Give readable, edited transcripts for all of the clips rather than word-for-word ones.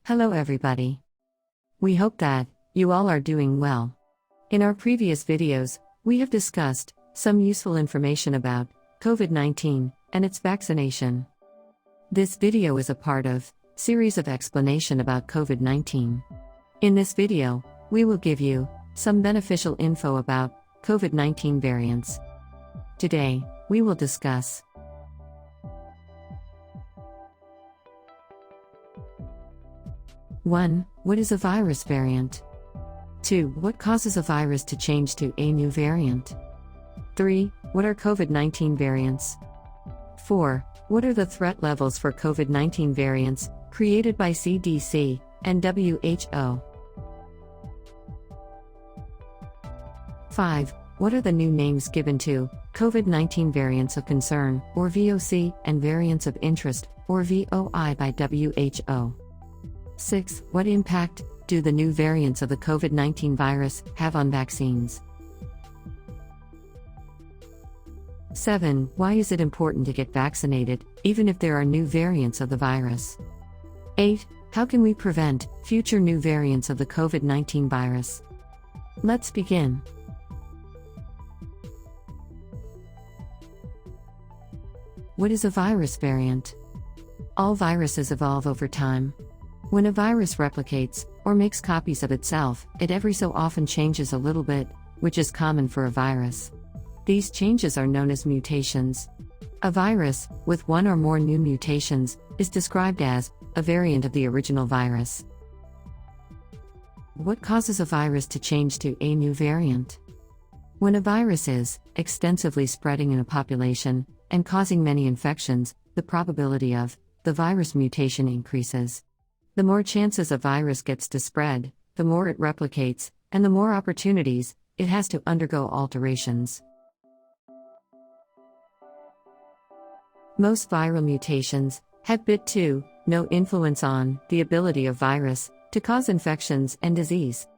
Hello everybody. We hope that you all are doing well. In our previous videos, we have discussed some useful information about COVID-19 and its vaccination. This video is a part of series of explanation about COVID-19. In this video, we will give you some beneficial info about COVID-19 variants. Today, we will discuss 1. What is a virus variant? 2. What causes a virus to change to a new variant? 3. What are COVID-19 variants? 4. What are the threat levels for COVID-19 variants created by CDC and WHO? 5. What are the new names given to COVID-19 variants of concern, or VOC, and variants of interest, or VOI, by WHO? 6. What impact do the new variants of the COVID-19 virus have on vaccines? 7. Why is it important to get vaccinated, even if there are new variants of the virus? 8. How can we prevent future new variants of the COVID-19 virus? Let's begin. What is a virus variant? All viruses evolve over time. When a virus replicates, or makes copies of itself, it every so often changes a little bit, which is common for a virus. These changes are known as mutations. A virus, with one or more new mutations, is described as a variant of the original virus. What causes a virus to change to a new variant? When a virus is extensively spreading in a population, and causing many infections, the probability of the virus mutation increases. The more chances a virus gets to spread, the more it replicates, and the more opportunities it has to undergo alterations. Most viral mutations have no influence on the ability of virus to cause infections and disease.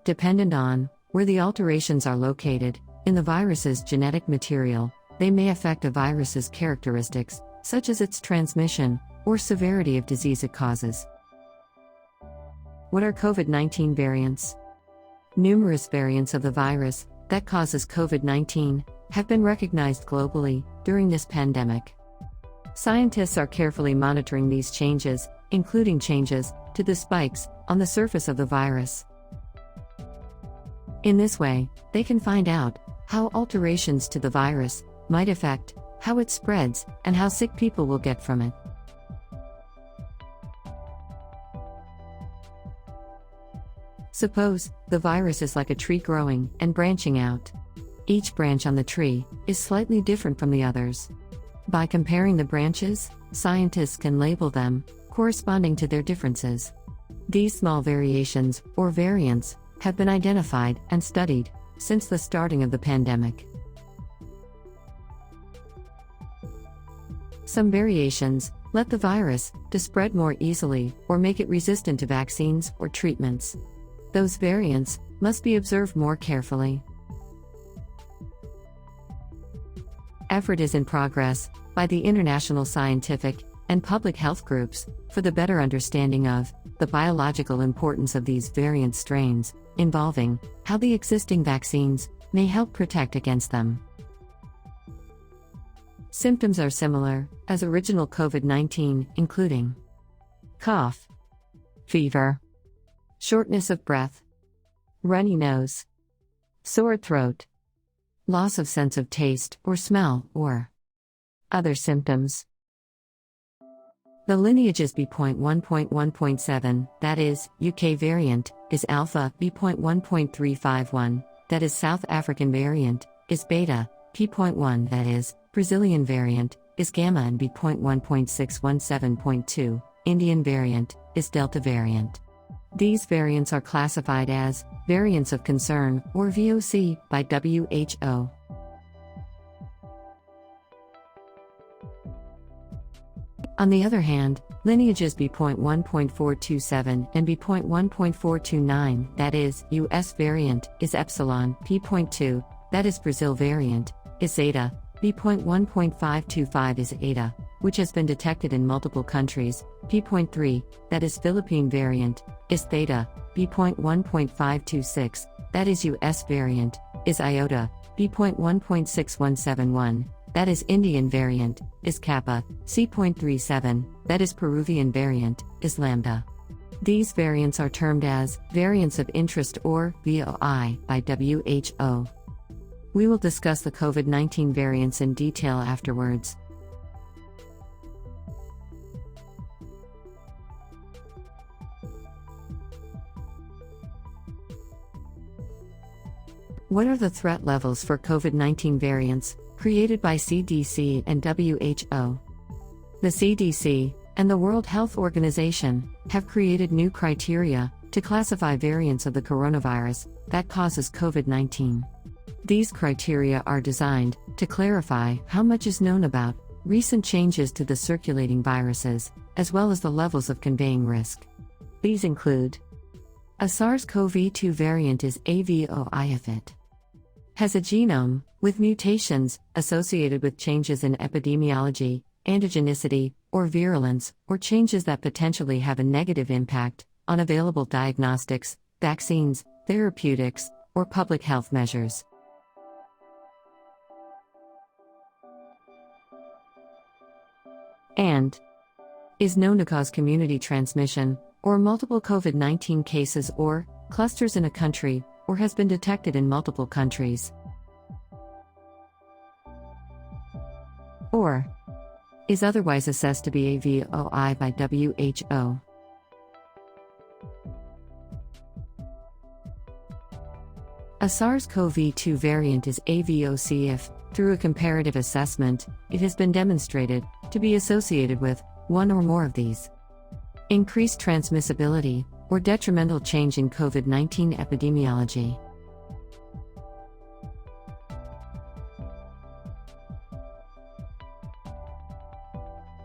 Dependent on where the alterations are located in the virus's genetic material, they may affect a virus's characteristics, such as its transmission or severity of disease it causes. What are COVID-19 variants? Numerous variants of the virus that causes COVID-19 have been recognized globally during this pandemic. Scientists are carefully monitoring these changes, including changes to the spikes on the surface of the virus. In this way, they can find out how alterations to the virus might affect how it spreads and how sick people will get from it. Suppose the virus is like a tree growing and branching out. Each branch on the tree is slightly different from the others. By comparing the branches, scientists can label them corresponding to their differences. These small variations, or variants, have been identified and studied since the starting of the pandemic. Some variations let the virus to spread more easily or make it resistant to vaccines or treatments. Those variants must be observed more carefully. Effort is in progress by the international scientific and public health groups for the better understanding of the biological importance of these variant strains, involving how the existing vaccines may help protect against them. Symptoms are similar as original COVID-19, including cough, fever, shortness of breath, runny nose, sore throat, loss of sense of taste or smell, or other symptoms. The lineages B.1.1.7, that is, UK variant, is Alpha. B.1.351, that is, South African variant, is Beta. P.1, that is, Brazilian variant, is Gamma, and B.1.617.2, Indian variant, is Delta variant. These variants are classified as variants of concern, or VOC, by WHO. On the other hand, lineages B.1.427 and B.1.429, that is, US variant, is Epsilon. P.2, that is, Brazil variant, is Zeta. B.1.525 is Eta, which has been detected in multiple countries. P.3, that is Philippine variant, is Theta. B.1.526, that is US variant, is Iota. B.1.6171, that is Indian variant, is Kappa. C.37, that is Peruvian variant, is Lambda. These variants are termed as variants of interest or VOI by WHO. We will discuss the COVID-19 variants in detail afterwards. What are the threat levels for COVID-19 variants, created by CDC and WHO? The CDC and the World Health Organization have created new criteria to classify variants of the coronavirus that causes COVID-19. These criteria are designed to clarify how much is known about recent changes to the circulating viruses, as well as the levels of conveying risk. These include: a SARS-CoV-2 variant is AVOI if it has a genome with mutations associated with changes in epidemiology, antigenicity, or virulence, or changes that potentially have a negative impact on available diagnostics, vaccines, therapeutics, or public health measures. And is known to cause community transmission, or multiple COVID-19 cases or clusters in a country, or has been detected in multiple countries. Or is otherwise assessed to be a VOI by WHO. A SARS-CoV-2 variant is AVOC if, through a comparative assessment, it has been demonstrated to be associated with one or more of these: increased transmissibility, or detrimental change in COVID-19 epidemiology.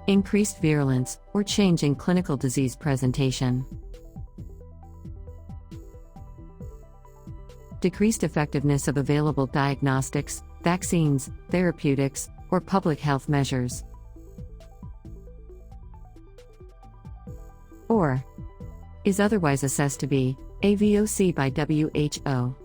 Increased virulence, or change in clinical disease presentation. Decreased effectiveness of available diagnostics, vaccines, therapeutics, or public health measures. Or is otherwise assessed to be AVOC by WHO.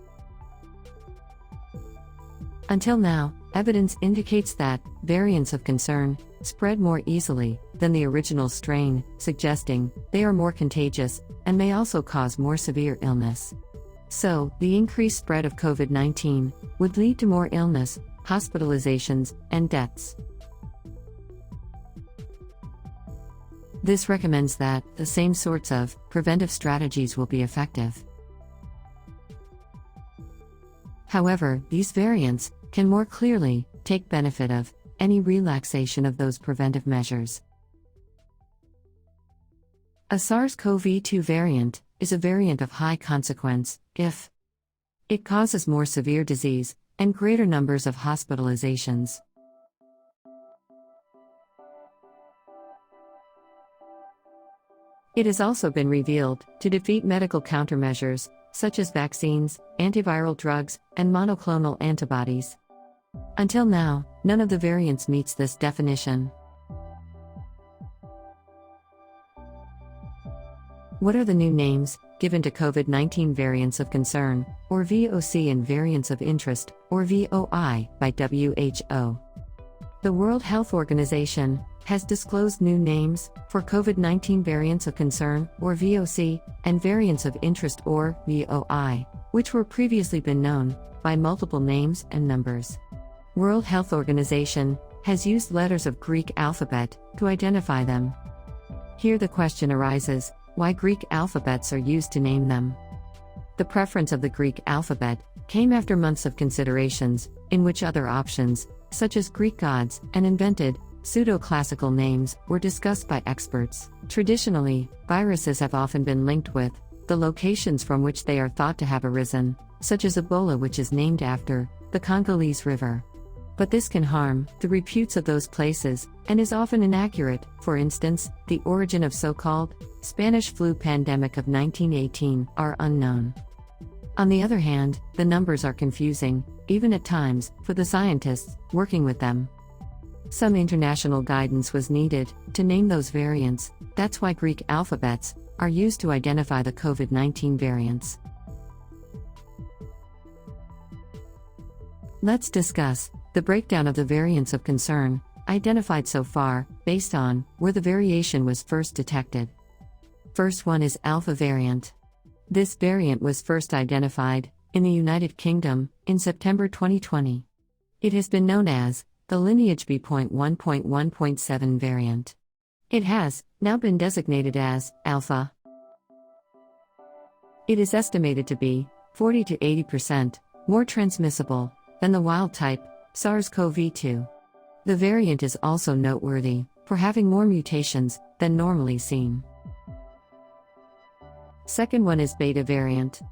Until now, evidence indicates that variants of concern spread more easily than the original strain, suggesting they are more contagious and may also cause more severe illness. So, the increased spread of COVID-19 would lead to more illness, hospitalizations, and deaths. This recommends that the same sorts of preventive strategies will be effective. However, these variants can more clearly take benefit of any relaxation of those preventive measures. A SARS-CoV-2 variant is a variant of high consequence if it causes more severe disease and greater numbers of hospitalizations. It has also been revealed to defeat medical countermeasures, such as vaccines, antiviral drugs, and monoclonal antibodies. Until now, none of the variants meets this definition. What are the new names given to COVID-19 variants of concern, or VOC, and variants of interest, or VOI, by WHO? The World Health Organization has disclosed new names for COVID-19 variants of concern, or VOC, and variants of interest, or VOI, which were previously been known by multiple names and numbers. World Health Organization has used letters of Greek alphabet to identify them. Here the question arises, why Greek alphabets are used to name them? The preference of the Greek alphabet came after months of considerations, in which other options, such as Greek gods and invented pseudo-classical names, were discussed by experts. Traditionally, viruses have often been linked with the locations from which they are thought to have arisen, such as Ebola, which is named after the Congolese River. But this can harm the reputes of those places, and is often inaccurate. For instance, the origin of so-called Spanish flu pandemic of 1918 are unknown. On the other hand, the numbers are confusing, even at times, for the scientists working with them. Some international guidance was needed to name those variants. That's why Greek alphabets are used to identify the COVID-19 variants. Let's discuss the breakdown of the variants of concern identified so far, based on where the variation was first detected. First one is Alpha variant. This variant was first identified in the United Kingdom in September 2020. It has been known as the lineage B.1.1.7 variant. It has now been designated as Alpha. It is estimated to be 40 to 80% more transmissible than the wild type SARS-CoV-2. The variant is also noteworthy for having more mutations than normally seen. Second one is Beta variant.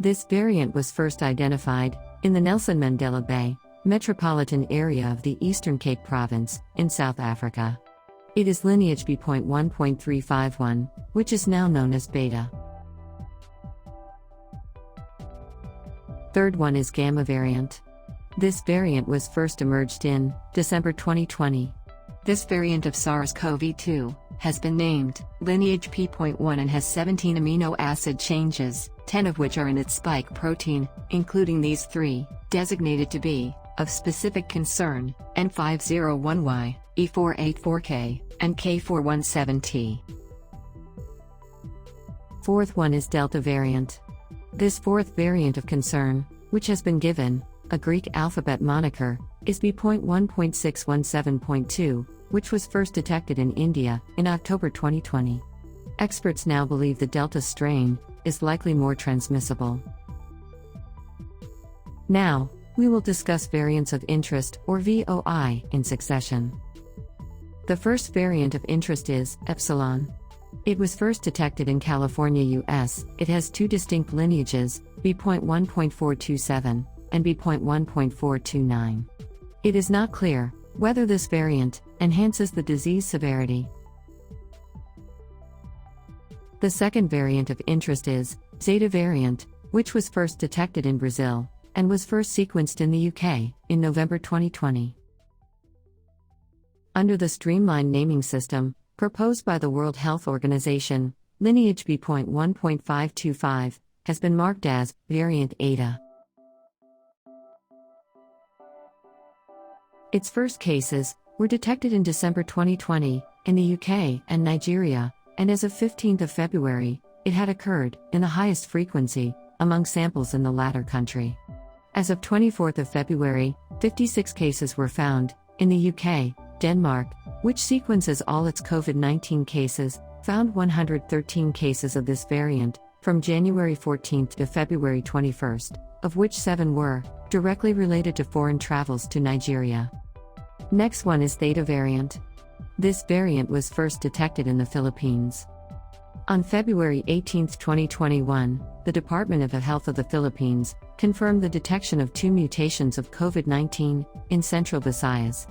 This variant was first identified in the Nelson Mandela Bay metropolitan area of the Eastern Cape Province in South Africa. It is lineage B.1.351, which is now known as Beta. Third one is Gamma variant. This variant was first emerged in December 2020. This variant of SARS-CoV-2 has been named lineage P.1 and has 17 amino acid changes, 10 of which are in its spike protein, including these 3, designated to be of specific concern, N501Y, E484K, and K417T. Fourth one is Delta variant. This fourth variant of concern, which has been given a Greek alphabet moniker, is B.1.617.2, which was first detected in India in October 2020. Experts now believe the Delta strain is likely more transmissible. Now, we will discuss variants of interest, or VOI, in succession. The first variant of interest is Epsilon. It was first detected in California, US. It has two distinct lineages, B.1.427 and B.1.429. It is not clear whether this variant enhances the disease severity. The second variant of interest is Zeta variant, which was first detected in Brazil and was first sequenced in the UK in November 2020. Under the streamlined naming system proposed by the World Health Organization, lineage B.1.525 has been marked as variant Eta. Its first cases were detected in December 2020 in the UK and Nigeria, and as of 15th of February, it had occurred in the highest frequency among samples in the latter country. As of 24th of February, 56 cases were found in the UK. Denmark, which sequences all its COVID-19 cases, found 113 cases of this variant from January 14th to February 21st, of which 7 were directly related to foreign travels to Nigeria. Next one is Theta variant. This variant was first detected in the Philippines. On February 18, 2021, the Department of Health of the Philippines confirmed the detection of 2 mutations of COVID-19 in Central Visayas.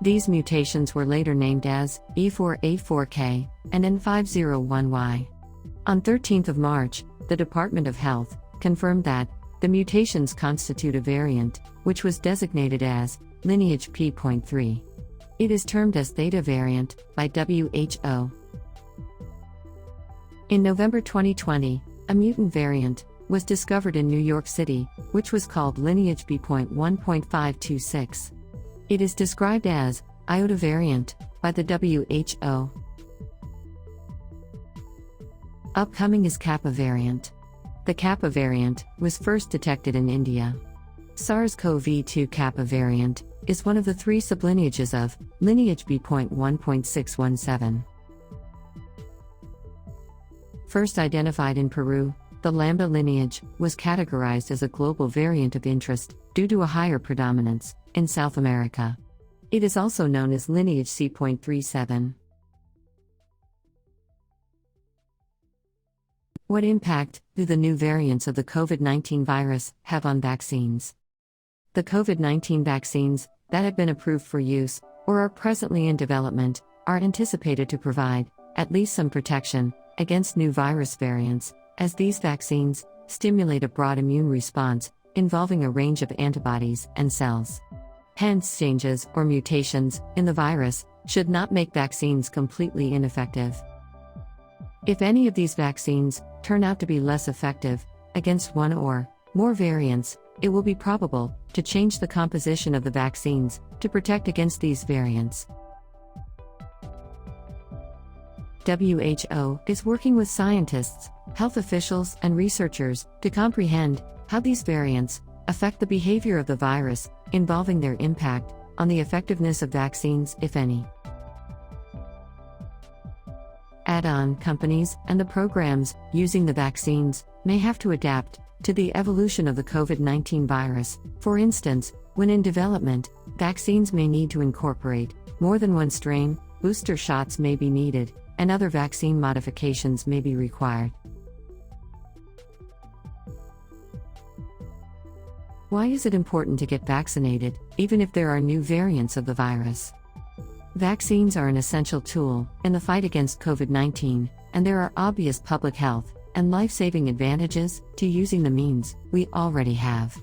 These mutations were later named as E484K and N501Y. On 13th of March, the Department of Health confirmed that the mutations constitute a variant, which was designated as lineage P.3. It is termed as Theta variant by WHO. In November 2020, a mutant variant was discovered in New York City, which was called lineage B.1.526. It is described as Iota variant by the WHO. Upcoming is Kappa variant. The Kappa variant was first detected in India. SARS-CoV-2 Kappa variant is one of the 3 sublineages of lineage B.1.617. First identified in Peru, the Lambda lineage was categorized as a global variant of interest due to a higher predominance in South America. It is also known as lineage C.37. What impact do the new variants of the COVID-19 virus have on vaccines? The COVID-19 vaccines that have been approved for use or are presently in development are anticipated to provide at least some protection against new virus variants, as these vaccines stimulate a broad immune response involving a range of antibodies and cells. Hence, changes or mutations in the virus should not make vaccines completely ineffective. If any of these vaccines turn out to be less effective against one or more variants, it will be probable to change the composition of the vaccines to protect against these variants. WHO is working with scientists, health officials, and researchers to comprehend how these variants affect the behavior of the virus, involving their impact on the effectiveness of vaccines, if any. Add-on companies and the programs using the vaccines may have to adapt to the evolution of the COVID-19 virus. For instance, when in development, vaccines may need to incorporate more than one strain, booster shots may be needed, and other vaccine modifications may be required. Why is it important to get vaccinated, even if there are new variants of the virus? Vaccines are an essential tool in the fight against COVID-19, and there are obvious public health and life-saving advantages to using the means we already have.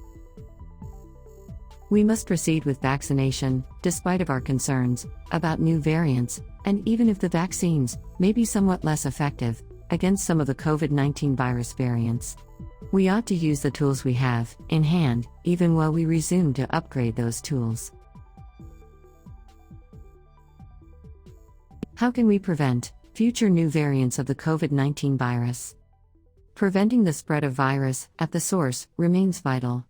We must proceed with vaccination, despite of our concerns about new variants, and even if the vaccines may be somewhat less effective against some of the COVID-19 virus variants. We ought to use the tools we have in hand, even while we resume to upgrade those tools. How can we prevent future new variants of the COVID-19 virus? Preventing the spread of virus at the source remains vital.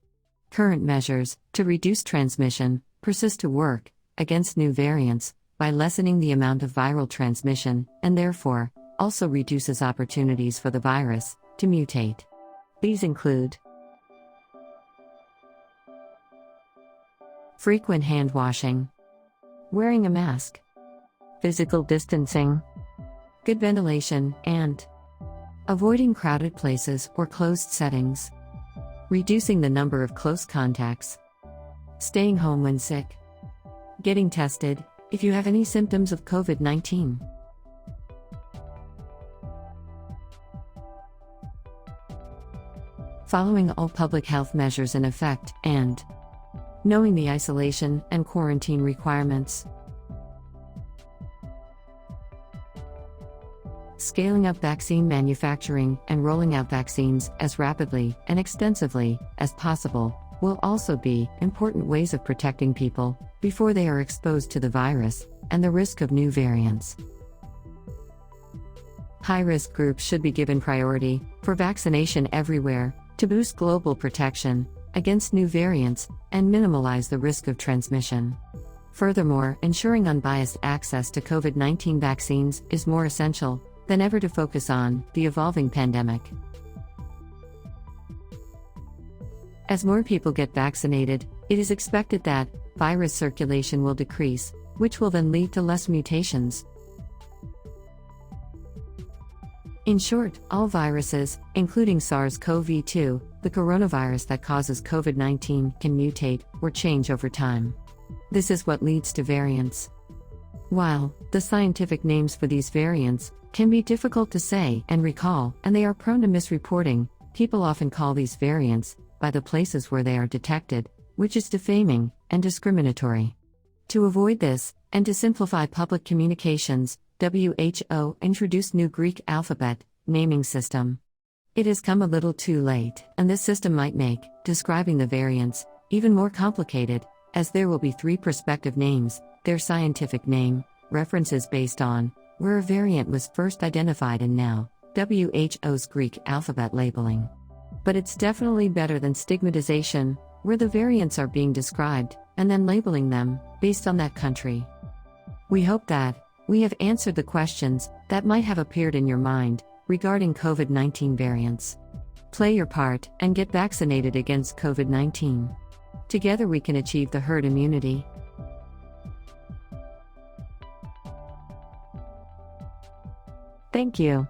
Current measures to reduce transmission persist to work against new variants by lessening the amount of viral transmission, and therefore also reduces opportunities for the virus to mutate. These include frequent hand washing, wearing a mask, physical distancing, good ventilation, and avoiding crowded places or closed settings, reducing the number of close contacts, staying home when sick, getting tested if you have any symptoms of COVID-19. Following all public health measures in effect, and knowing the isolation and quarantine requirements. Scaling up vaccine manufacturing and rolling out vaccines as rapidly and extensively as possible will also be important ways of protecting people before they are exposed to the virus and the risk of new variants. High-risk groups should be given priority for vaccination everywhere to boost global protection against new variants and minimize the risk of transmission. Furthermore, ensuring unbiased access to COVID-19 vaccines is more essential than ever to focus on the evolving pandemic. As more people get vaccinated, it is expected that virus circulation will decrease, which will then lead to less mutations. In short, all viruses, including SARS-CoV-2, the coronavirus that causes COVID-19, can mutate or change over time. This is what leads to variants. While the scientific names for these variants can be difficult to say and recall, and they are prone to misreporting, people often call these variants by the places where they are detected, which is defaming and discriminatory. To avoid this, and to simplify public communications, WHO introduced new Greek alphabet naming system. It has come a little too late, and this system might make describing the variants even more complicated, as there will be 3 prospective names, their scientific name, references based on where a variant was first identified, and now WHO's Greek alphabet labeling. But it's definitely better than stigmatization, where the variants are being described and then labeling them based on that country. We hope that we have answered the questions that might have appeared in your mind regarding COVID-19 variants. Play your part and get vaccinated against COVID-19. Together we can achieve the herd immunity. Thank you.